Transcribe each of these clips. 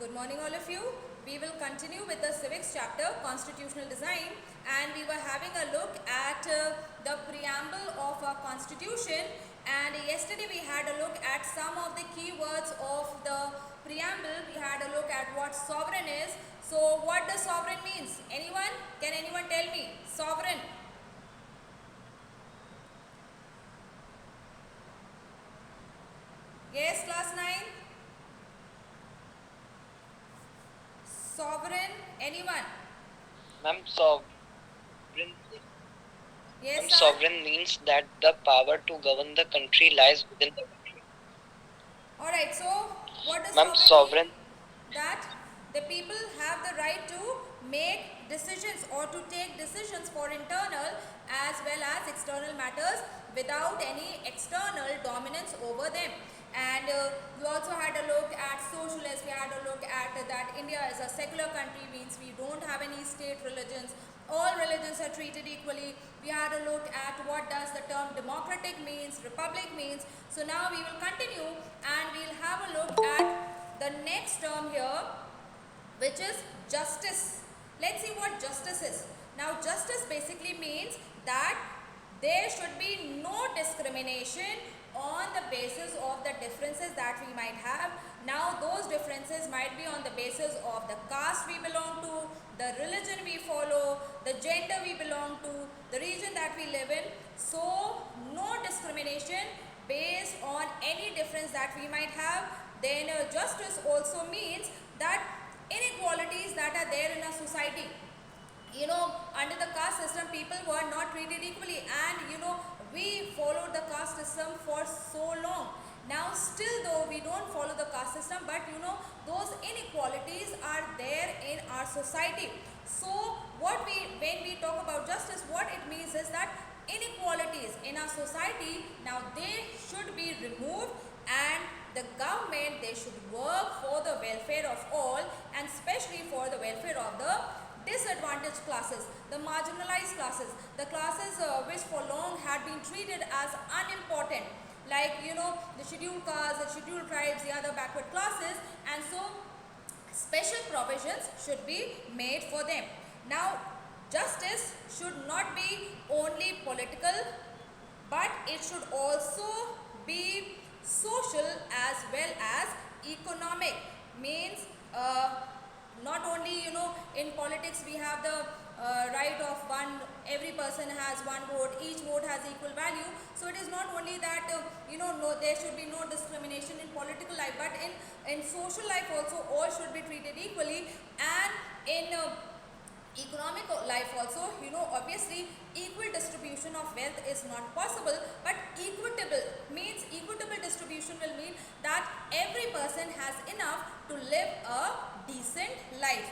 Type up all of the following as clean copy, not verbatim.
Good morning, all of you. We will continue with the civics chapter, constitutional design, and we were having a look at the preamble of our constitution. And yesterday we had a look at some of the key words of the preamble. We had a look at what sovereign is. So, what does sovereign means? Anyone? Can anyone tell me? Sovereign. Yes, class 9? Sovereign, anyone? Ma'am, sovereign, Yes, sir. sovereign means that the power to govern the country lies within the country. Alright, so what does Ma'am, sovereign sovereign, mean? That the people have the right to make decisions or to take decisions for internal as well as external matters without any external dominance over them. And we also had a look at socialists. We had a look at that India is a secular country, means we don't have any state religions. All religions are treated equally. We had a look at what does the term democratic means, republic means. So now we will continue and we'll have a look at the next term here, which is justice. Let's see what justice is. Now justice basically means that there should be no discrimination on the basis of the differences that we might have. Now those differences might be on the basis of the caste we belong to, the religion we follow, the gender we belong to, the region that we live in. So no discrimination based on any difference that we might have. Then justice also means that inequalities that are there in a society, under the caste system people were not treated equally, and we followed the caste system for so long. Now still though we don't follow the caste system, but those inequalities are there in our society. So when we talk about justice, what it means is that inequalities in our society, now they should be removed, and the government, they should work for the welfare of all, and especially for the welfare of the disadvantaged classes, the marginalized classes, the classes which for long had been treated as unimportant, like the scheduled castes, the scheduled tribes, the other backward classes, and so special provisions should be made for them. Now justice should not be only political, but it should also be social as well as economic. Means not only in politics we have the right of one, every person has one vote, each vote has equal value. So it is not only that no, there should be no discrimination in political life, but in social life also all should be treated equally, and in economic life also, obviously equal distribution of wealth is not possible, but equitable means, equitable distribution will mean that every person has enough to live a decent life.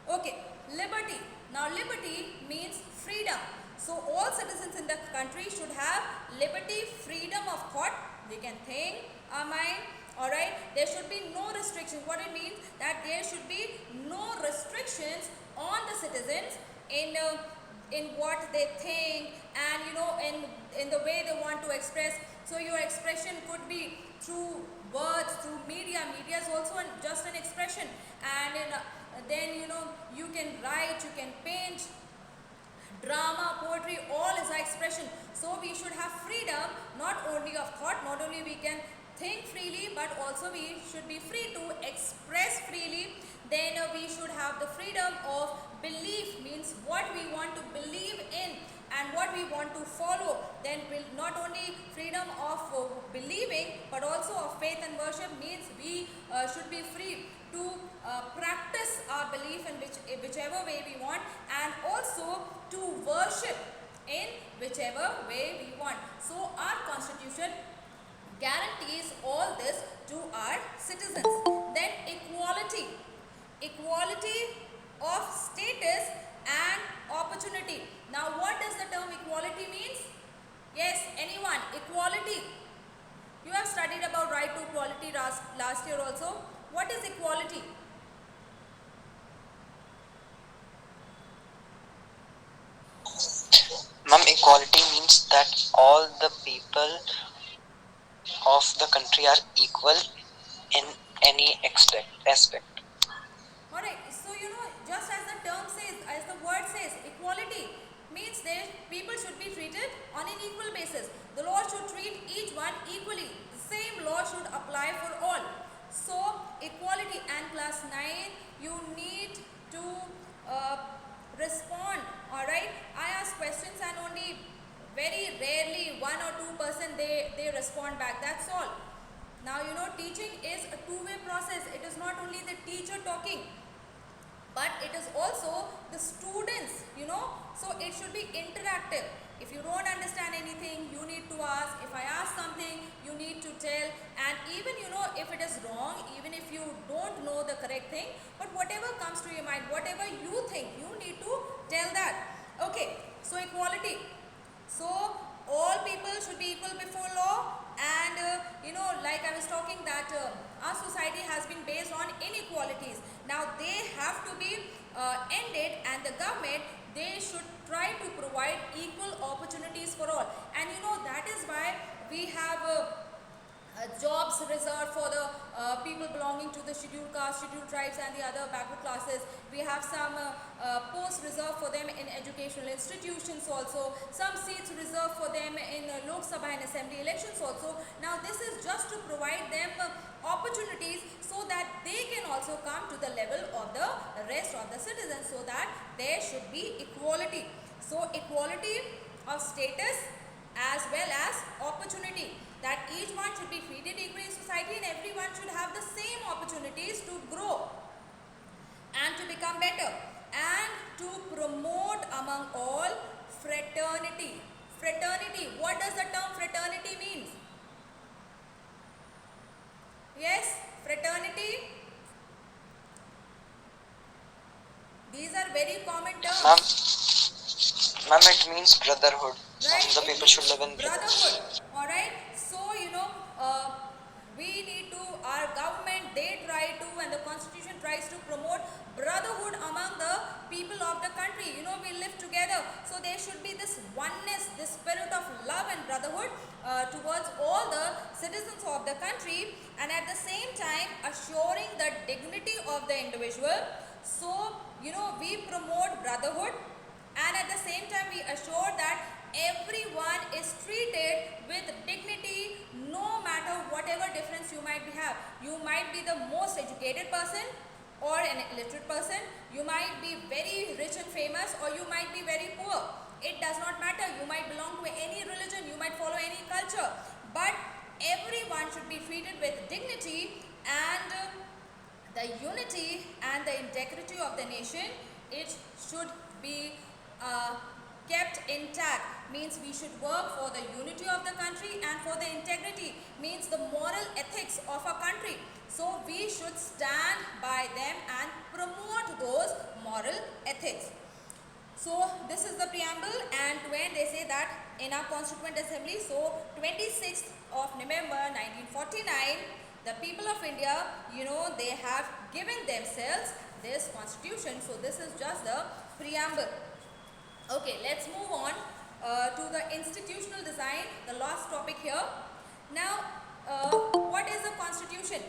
Okay, liberty. Now liberty means freedom. So all citizens in the country should have liberty, freedom of thought. We can think our mind. Alright, there should be no restrictions. What it means, that there should be no restrictions on the citizens in what they think, and in the way they want to express. So your expression could be through words, through media. Media is also just an expression, and then you can write, you can paint, drama, poetry, all is an expression. So we should have freedom not only of thought, not only we can think freely, but also we should be free to express freely. Then we should have the freedom of belief, means what we want to believe in and what we want to follow. Then not only freedom of believing, but also of faith and worship, means we should be free to practice our belief in whichever way we want, and also to worship in whichever way we want. So our constitution guarantees all this to our citizens. Then equality. Equality of status and opportunity. Now what does the term equality means? Yes, anyone? Equality. You have studied about right to equality last year also. What is equality? ma'am, equality means that all the people of the country are equal in any aspect. respond. Alright, I ask questions and only very rarely 1 or 2% they respond back. That's all. Now teaching is a two-way process. It is not only the teacher talking, but it is also the students, so it should be interactive. If you don't understand anything, you need to ask. If I ask something, you need to tell. And even if it is wrong, even if you don't know the correct thing, but whatever comes to your mind, whatever you think, you need to tell that. Okay, so equality. So all people should be equal before law, and like I was talking that our society has been based on inequalities. Now they have to be ended, and the government, they should try to provide equal opportunities for all. And that is why we have jobs reserved for the people belonging to the scheduled caste, scheduled tribes and the other backward classes. We have some posts reserved for them in educational institutions also, some seats reserved for them in Lok Sabha and assembly elections also. Now this is just to provide them opportunities so that they can also come to the level of the rest of the citizens, so that there should be equality. So equality of status as well as opportunity, that each one should be treated equally in society and everyone should have the same opportunities to grow and to become better, and to promote among all fraternity. Fraternity, what does the term fraternity mean? Yes, fraternity. These are very common terms. Ma'am, it means brotherhood. Right? The people should live in brotherhood. Alright, so we need to, our government, they try to, and the constitution tries to promote brotherhood among the people of the country. We live together, so there should be this oneness, this spirit of love and brotherhood towards all the citizens of the country, and at the same time assuring the dignity of the individual. So we promote brotherhood, and at the same time we assure that everyone is treated with dignity, no matter whatever difference you might have. You might be the most educated person or an illiterate person. You might be very rich and famous, or you might be very poor. It does not matter. You might belong to any religion, you might follow any culture, but everyone should be treated with dignity, and the unity and the integrity of the nation, it should be kept intact. Means we should work for the unity of the country, and for the integrity means the moral ethics of our country. So we should stand by them and promote those moral ethics. So this is the preamble, and when they say that in our Constituent Assembly, so 26th of November 1949, the people of India, they have given themselves this constitution. So this is just the preamble. Okay, let's move on to the institutional design, the last topic here. Now, what is a constitution?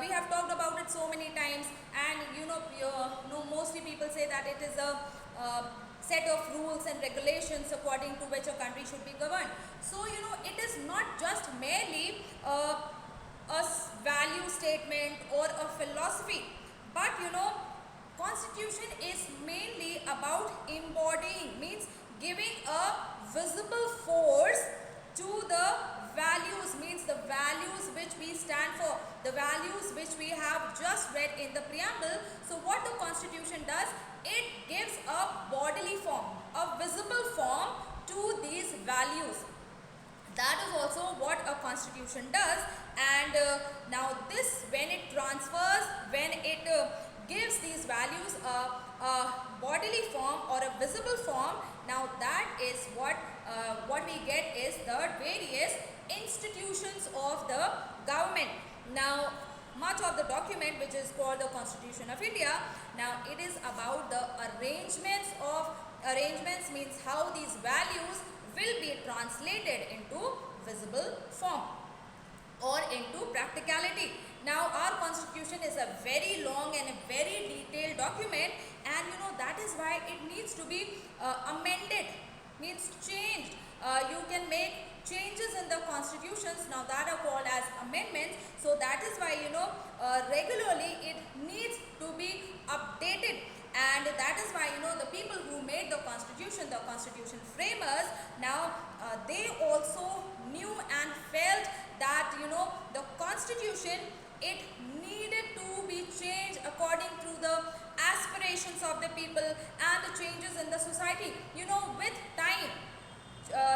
We have talked about it so many times, and mostly people say that it is a set of rules and regulations according to which a country should be governed. So it is not just merely a value statement or a philosophy, but constitution is mainly about embodying, means giving a visible force to the values, means the values which we stand for, the values which we have just read in the preamble. So what the constitution does, it gives a bodily form, a visible form to these values. That is also what a constitution does. And now this, when it transfers, when it gives these values a bodily form or a visible form, now that is what we get is the various institutions of the government. Now much of the document which is called the Constitution of India, now it is about the arrangements means how these values will be translated into visible form or into practicality. Now our constitution is a very long and a very detailed document, and that is why it needs to be amended, means changed. You can make changes in the constitutions, now that are called as amendments. So that is why regularly it needs to be updated. and that is why the people who made the constitution framers, now they also knew and felt that the constitution, it needed to be changed according to the aspirations of the people and the changes in the society. With time,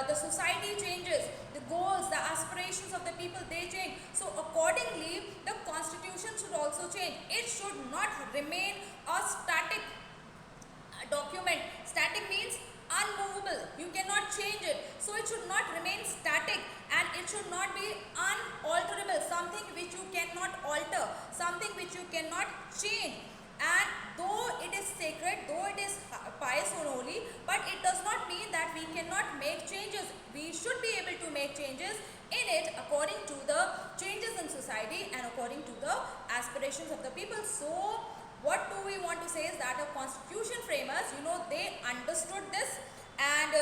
the society changes, the goals, the aspirations of the people, they change. So accordingly, the constitution should also change. It should not remain a static document. Static means unmovable, you cannot change it. So it should not remain static, and it should not be unalterable, something which you cannot alter, something which you cannot change. And though it is sacred, though it is pious and holy, but it does not mean that we cannot make changes. We should be able to make changes in it according to the changes in society and according to the aspirations of the people. So what do we want to say is that the constitution framers, they understood this, and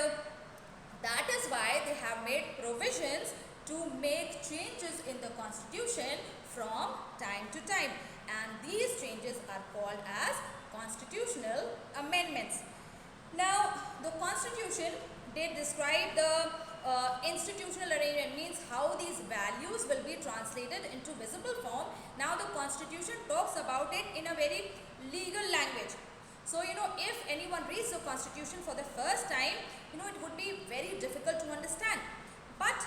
that is why they have made provisions to make changes in the constitution from time to time, and these changes are called as constitutional amendments. Now, the constitution, they describe the institutional arrangement, means how these values will be translated into visible form. Now, the constitution talks about it in a very legal language. So, if anyone reads the constitution for the first time, it would be very difficult to understand. But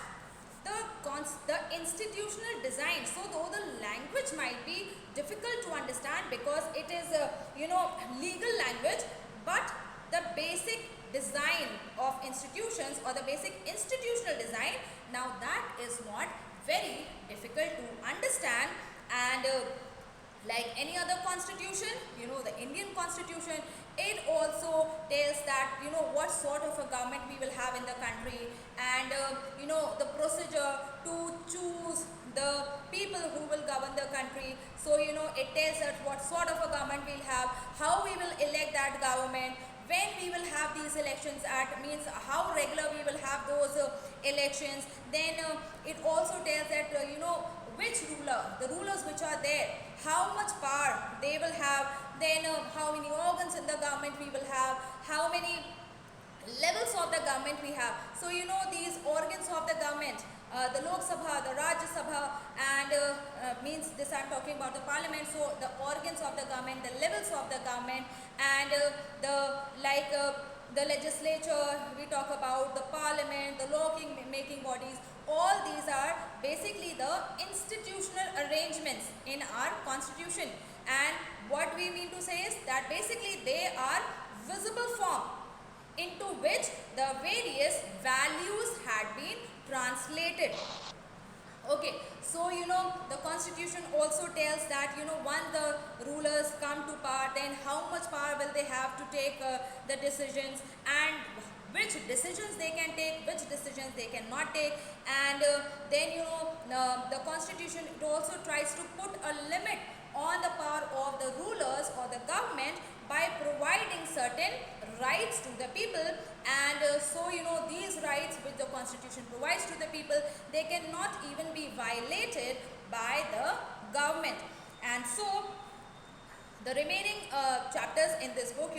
the institutional design, so though the language might be difficult to understand because it is a legal language, but the basic design of institutions, or the basic institutional design, now that is not very difficult to understand. And like any other constitution, the Indian constitution, it also tells that what sort of a government we will have in the country, and the procedure to choose the people who will govern the country. So it tells us what sort of a government we'll have, how we will elect that government, when we will have these elections at, means how regular we will have those elections. Then it also tells that which ruler, the rulers which are there, how much power they will have, then how many organs in the government we will have, how many levels of the government we have. So these organs of the government, the Lok Sabha, the Rajya Sabha, and means this I'm talking about the parliament. So the organs of the government, the levels of the government, and the legislature, we talk about the parliament, the law making bodies. All these are basically the institutional arrangements in our constitution. And what we mean to say is that basically they are visible form into which the various values had been translated. Okay, so the constitution also tells that once the rulers come to power, then how much power will they have to take the decisions, and which decisions they can take, which decisions they cannot take. And then the constitution, it also tries to put a limit on the power of the rulers or the government by providing certain rights to the people. And so these rights which the constitution provides to the people, they cannot even be violated by the government. And so the remaining chapters in this book,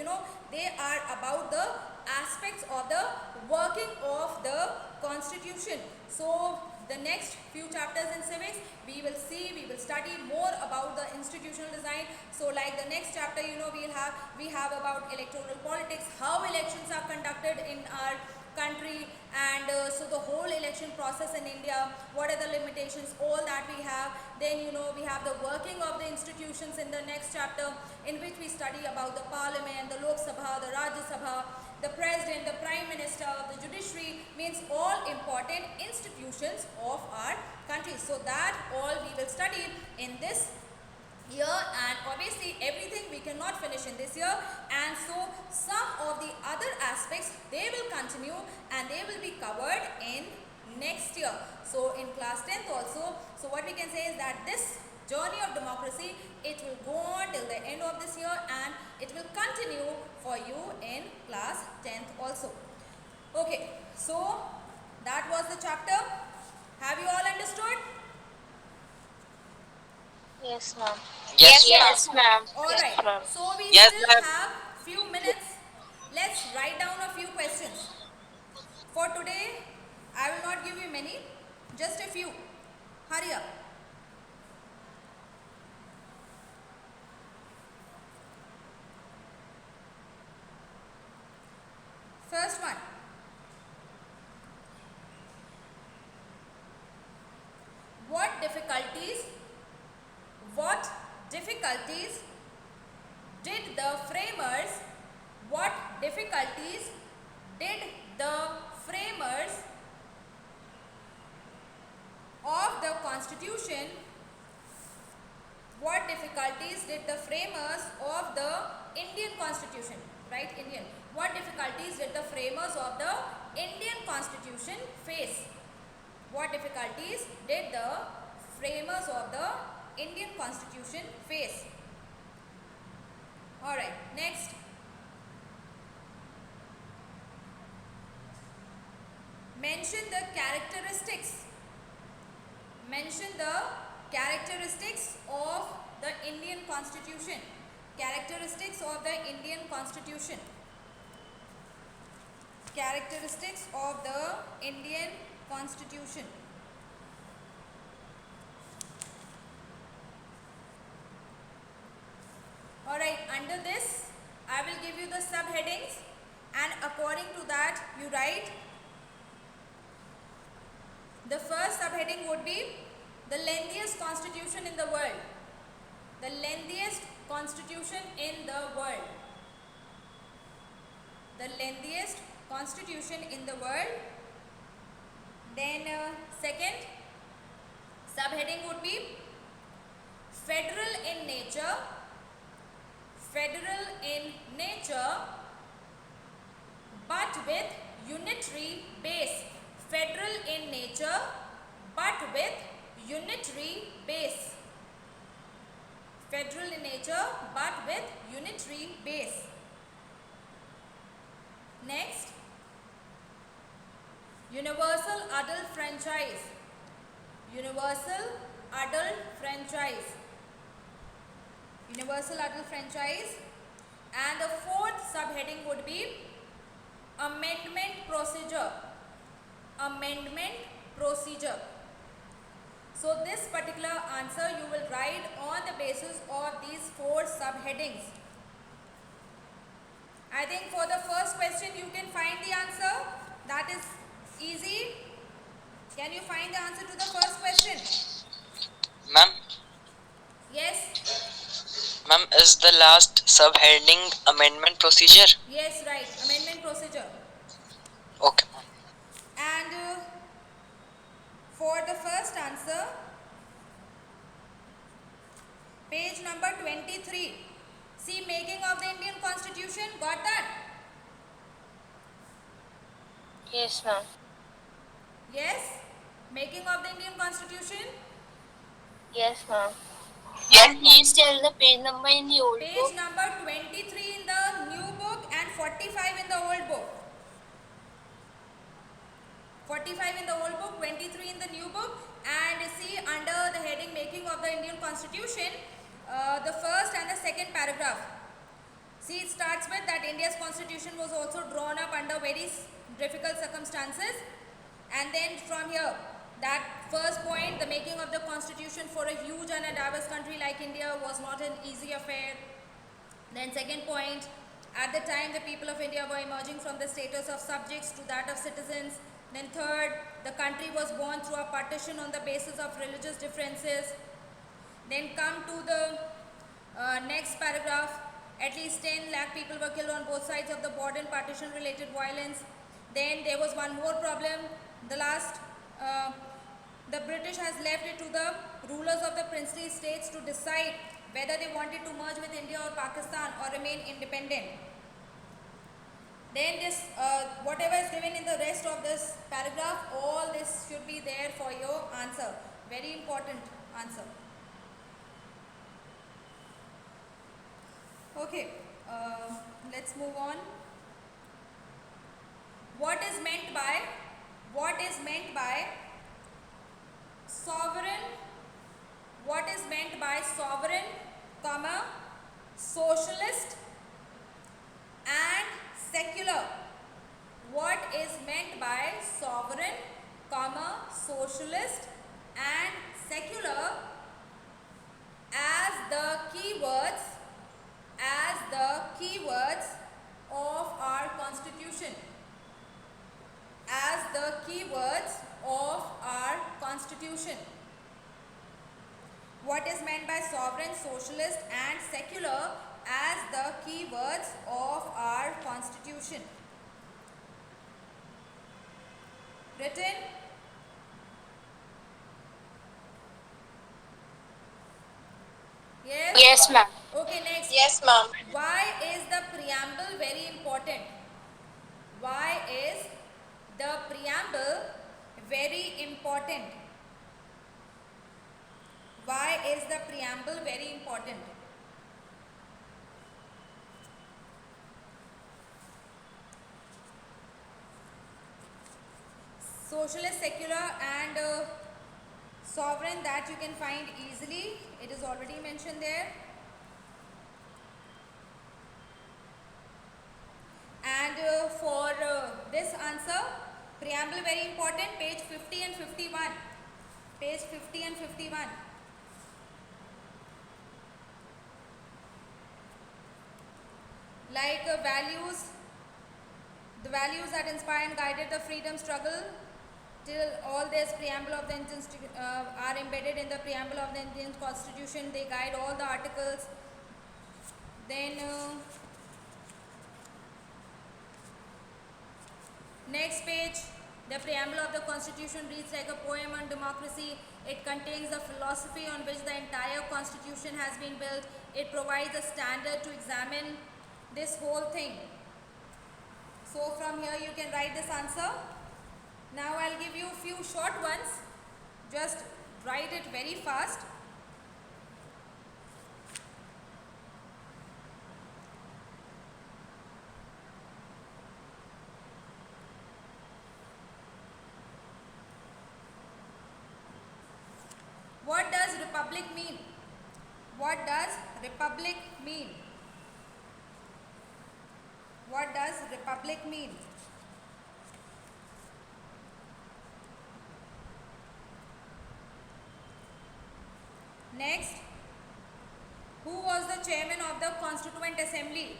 they are about the aspects of the working of the constitution. So the next few chapters in civics, we will study more about the institutional design. So like the next chapter, we have about electoral politics, how elections are conducted in our country, and so the whole election process in India, what are the limitations, all that we have. Then we have the working of the institutions in the next chapter, in which we study about the parliament, the Lok Sabha, the Rajya Sabha, the president, the prime minister, the judiciary, means all important institutions of our country. So that all we will study in this year, and obviously everything we cannot finish in this year, and so some of the other aspects, they will continue and they will be covered in next year. So in class 10th also, so what we can say is that this journey of democracy, it will go on till the end of this year, and it will continue for you in class 10th also. Okay, so that was the chapter. Have you all understood? Yes, ma'am. Yes, Yes, ma'am. Alright, Ma'am. so we Yes, still ma'am. have few minutes. Let's write down a few questions. For today, I will not give you many, just a few. Hurry up. First one. What difficulties, what difficulties did the framers, what difficulties did the framers of the constitution, what difficulties did the framers of the Indian constitution, right, Indian, what difficulties did the framers of the Indian constitution face? What difficulties did the framers of the Indian constitution face? Alright, next. Mention the characteristics. Mention the characteristics of the Indian constitution. Characteristics of the Indian constitution. Characteristics of the Indian constitution. Alright, under this I will give you the subheadings, and according to that you write. The first subheading would be the lengthiest constitution in the world. The lengthiest constitution in the world. The lengthiest constitution in the world. Then second subheading would be federal in nature. Federal in nature, but with unitary base. Federal in nature, but with unitary base. Federal in nature, but with unitary base. Next, universal adult franchise. Universal adult franchise. Universal adult franchise. And the fourth subheading would be amendment procedure. Amendment procedure. So this particular answer you will write on the basis of these four subheadings. I think for the first question you can find the answer. That is easy. Can you find the answer to the first question? Ma'am. Yes? Ma'am, is the last subheading amendment procedure? Yes, right. Amendment procedure. Okay. And for the first answer, page number 23. See, making of the Indian Constitution. Got that? Yes, ma'am. Yes? Making of the Indian Constitution. Yes, ma'am. Yes, please tell the page number in the old Page book. number 23 in the new book and 45 in the old book. 45 in the old book, 23 in the new book. And see, under the heading making of the Indian Constitution, the first and the second paragraph. See, it starts with that India's constitution was also drawn up under very difficult circumstances. And then from here, that first point, the making of the constitution for a huge and a diverse country like India was not an easy affair. Then second point, at the time the people of India were emerging from the status of subjects to that of citizens. Then third, the country was born through a partition on the basis of religious differences. Then come to the next paragraph. At least 10 lakh people were killed on both sides of the border in partition related violence. Then there was one more problem. The last, the British has left it to the rulers of the princely states to decide whether they wanted to merge with India or Pakistan or remain independent. Then this, whatever is given in the rest of this paragraph, all this should be there for your answer. Very important answer. Okay, let's move on. What is meant by sovereign? what is meant by sovereign, comma, socialist and secular. What is meant by sovereign, comma, socialist and secular as the keywords of our constitution. As the keywords of our constitution. What is meant by sovereign, socialist and secular as the keywords of our constitution? Written? Yes? Yes, ma'am. Okay, next. Yes, ma'am. Why is the preamble very important? Why is the preamble very important? Why is the preamble very important? Socialist, secular and sovereign, that you can find easily. It is already mentioned there. And for this answer, preamble very important, page 50 and 51. Page 50 and 51. Like values, the values that inspired and guided the freedom struggle till all this preamble of the Indian are embedded in the preamble of the Indian Constitution. They guide all the articles. Then next page, the preamble of the Constitution reads like a poem on democracy. It contains the philosophy on which the entire Constitution has been built. It provides a standard to examine this whole thing. So from here you can write this answer. Now I'll give you a few short ones. Just write it very fast. What does republic mean? What does republic mean? What does republic mean? Next, who was the chairman of the Constituent Assembly?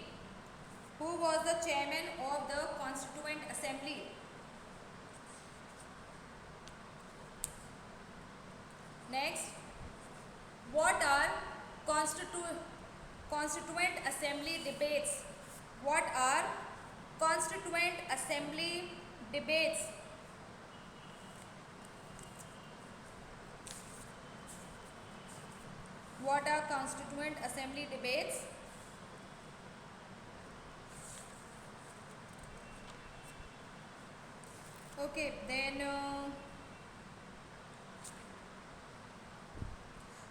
Who was the chairman of the Constituent Assembly? Next, what are Constituent Assembly debates? What are Constituent Assembly debates? What are Constituent Assembly debates? Okay, then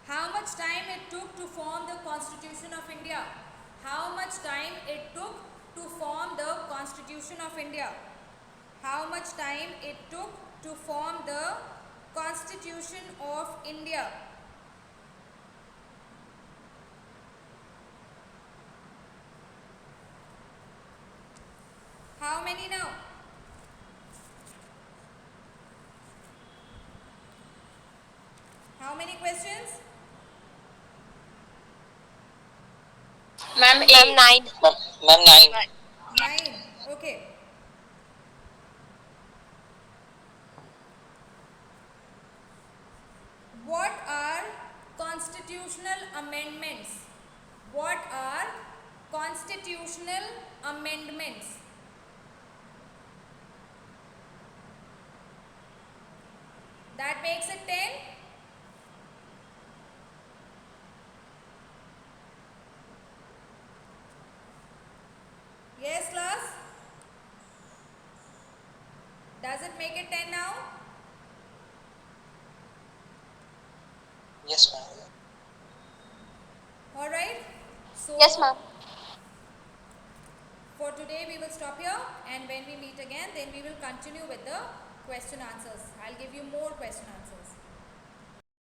how much time it took to form the Constitution of India? How much time it took to form the Constitution of India? How much time it took to form the Constitution of India? How many now? How many questions? Ma'am, 9. Ma'am, 9. 9. Okay. What are constitutional amendments? What are constitutional amendments? That makes it 10. Yes, class? Does it make it 10 now? Yes, ma'am. Alright. So Yes, ma'am. for today we will stop here, and when we meet again then we will continue with the question answers. I'll give you more question answers.